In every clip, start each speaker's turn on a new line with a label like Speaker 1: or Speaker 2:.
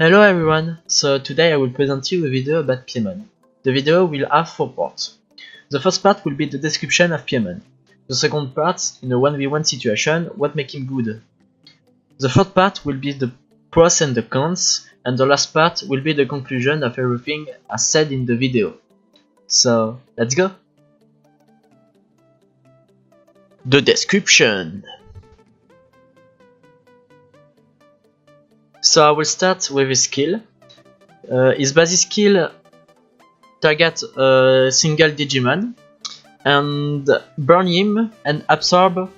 Speaker 1: Hello everyone, so today I will present you a video about Piemon. The video will have 4 parts. The first part will be the description of Piemon. The second part, in a 1v1 situation, what makes him good. The third part will be the pros and the cons, and the last part will be the conclusion of everything as said in the video. So, let's go! The description. So I will start with his skill. His basic skill target a single Digimon and burn him and absorb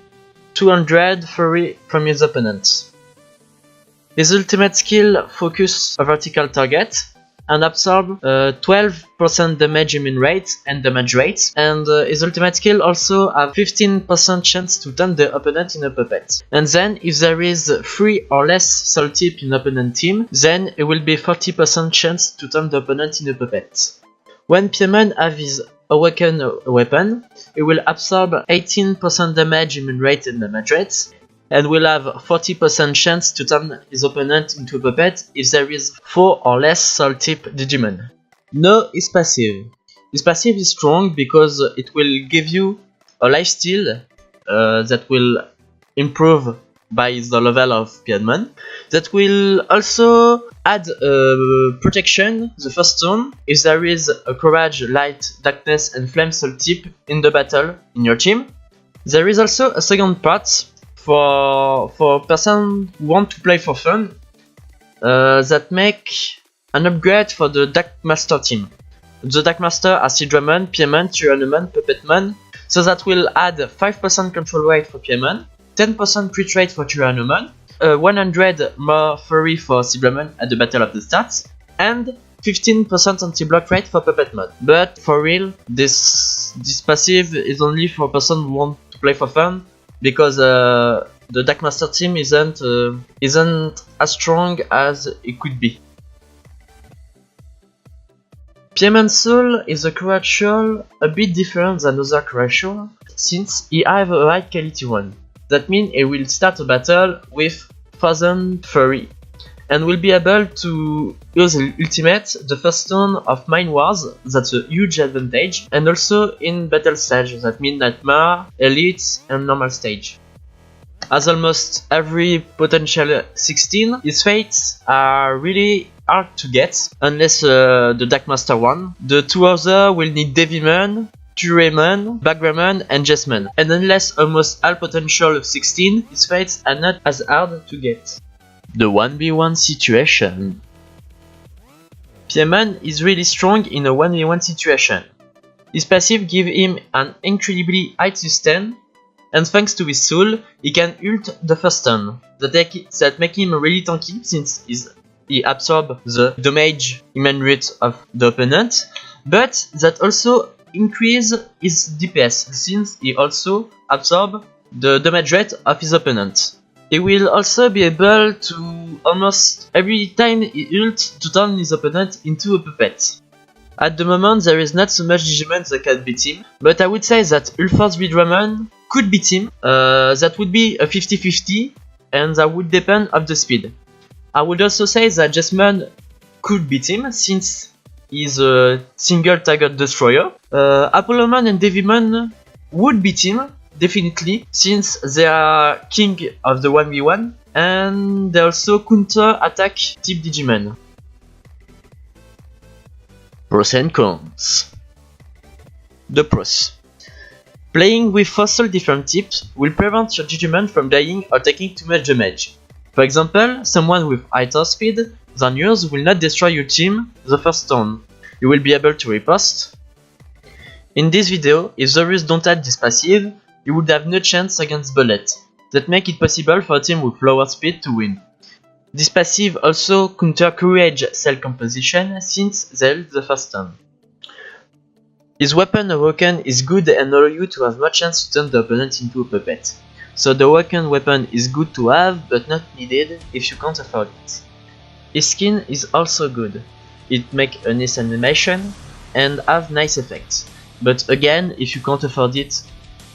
Speaker 1: 200 fury from his opponent. His ultimate skill focus a vertical target and absorb 12% damage immune rate and damage rate, and his ultimate skill also have 15% chance to turn the opponent in a puppet. And then if there is 3 or less soul tip in opponent team, then it will be 40% chance to turn the opponent in a puppet. When Piemon have his awakened weapon, it will absorb 18% damage immune rate and damage rate, and will have 40% chance to turn his opponent into a puppet if there is 4 or less soul tip Digimon. No, his passive. His passive is strong because it will give you a lifesteal that will improve by the level of Piemon. That will also add protection the first turn if there is a courage, light, darkness and flame soul tip in the battle in your team. There is also a second part for person who want to play for fun, that make an upgrade for the Dark Master team. The Dark Master has Hydramon, Piemon, Tyrannomon, Puppetmon, so that will add 5% control rate for Piemon, 10% crit rate for Tyrannomon, 100 more fury for Hydramon at the battle of the start, and 15% anti-block rate for Puppetmon. But for real, this passive is only for person who want to play for fun, because the Dark Master team isn't as strong as it could be. Piemon's soul is a creature a bit different than other creatures, since he have a high quality one. That means he will start a battle with 1000 fury, and will be able to use the ultimate the first turn of Mind Wars. That's a huge advantage, and also in battle stage, that means Nightmare, Elite and normal stage. As almost every potential 16, his fates are really hard to get, unless the Dark Master one. The 2 other will need Devimon, Tyrannomon, Bagramon and Jessamon, and unless almost all potential of 16, his fates are not as hard to get. The 1v1 situation. Piemon is really strong in a 1v1 situation. His passive gives him an incredibly high sustain, and thanks to his soul, he can ult the first turn. That make him really tanky, since he absorbs the damage immune rate of the opponent, but that also increase his DPS, since he also absorbs the damage rate of his opponent. He will also be able to almost every time he ults to turn his opponent into a puppet. At the moment there is not so much Digimon that can beat him, but I would say that Ulforce Hydramon could beat him. That would be a 50-50, and that would depend on the speed. I would also say that Jessamon could beat him, since he's a single target destroyer. Apollomon and Devimon would beat him, definitely, since they are king of the 1v1, and they also counter attack type Digimon. Pros and cons. The pros. Playing with fossil different types will prevent your Digimon from dying or taking too much damage. For example, someone with higher speed than yours will not destroy your team the first turn. You will be able to riposte. In this video, if Zorus don't add this passive, you would have no chance against Bullet. That make it possible for a team with lower speed to win. This passive also counter Courage cell composition, since they ult the first turn. His weapon Awaken is good and allow you to have more chance to turn the opponent into a puppet. So the Awaken weapon is good to have, but not needed if you can't afford it. His skin is also good. It make a nice animation and have nice effects. But again, if you can't afford it,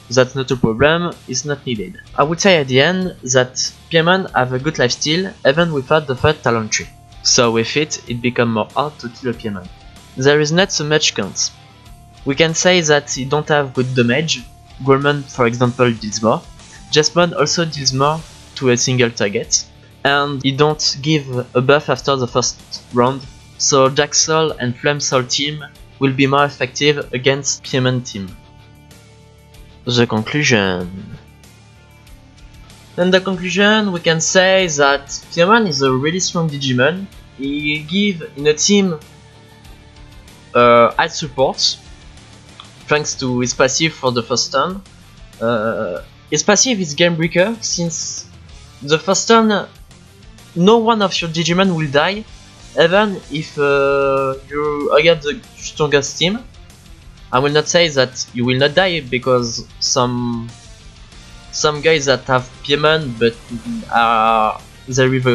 Speaker 1: that's not a problem, it's not needed. I would say at the end that Piemon have a good lifesteal even without the third talent tree. so with it becomes more hard to kill a Piemon. There is not so much cons. We can say that he don't have good damage. Grolman, for example, deals more. Jesmond also deals more to a single target, and he don't give a buff after the first round, so Jaxol and Flamesol team will be more effective against Piemon team. The conclusion. In the conclusion, we can say that Piemon is a really strong Digimon. He give in a team high support, thanks to his passive for the first turn. His passive is Game Breaker, since the first turn no one of your Digimon will die, even if you get the strongest team. I will not say that you will not die, because some guys that have Piemon but there is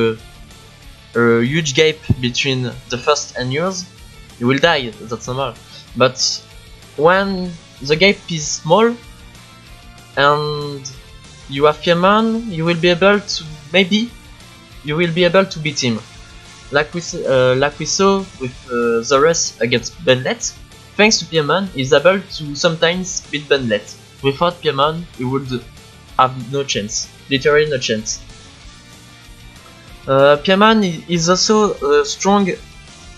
Speaker 1: a huge gap between the first and yours, you will die, that's normal. But when the gap is small and you have Piemon, you will be able to, maybe you will be able to beat him, like we saw with Zorus against Benlet. Thanks to Piemon, he's able to sometimes beat Benlet. Without Piemon, he would have no chance, literally no chance. Piemon is also strong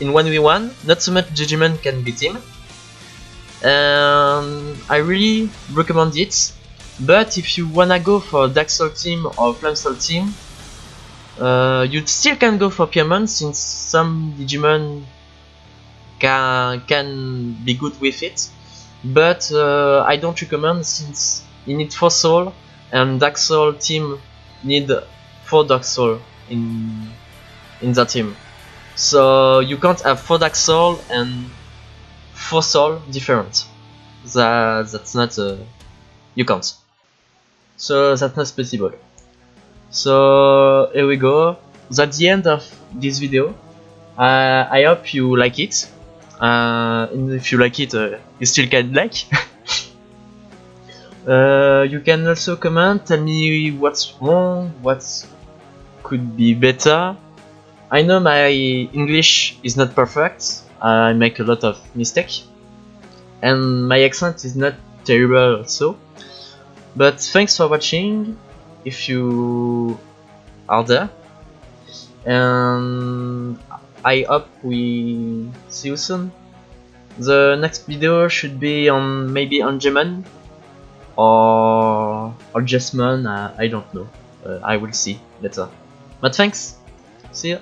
Speaker 1: in 1v1, not so much Digimon can beat him, and I really recommend it. But if you wanna go for Daxol team or Flamesol team, you still can go for Piemon, since some Digimon can be good with it, but I don't recommend, since you need 4 soul and Daxol team need 4 Daxol in the team, so you can't have 4 Daxol and 4 soul different. That's not you can't. So that's not possible. So here we go. That's the end of this video. I hope you like it. And if you like it, you still can like. You can also comment, tell me what's wrong, what could be better. I know my English is not perfect. I make a lot of mistakes, and my accent is not terrible also. But thanks for watching, if you are there, and I hope we see you soon. The next video should be on maybe on Gemon or Jesmon, I don't know. I will see later. But thanks, see ya.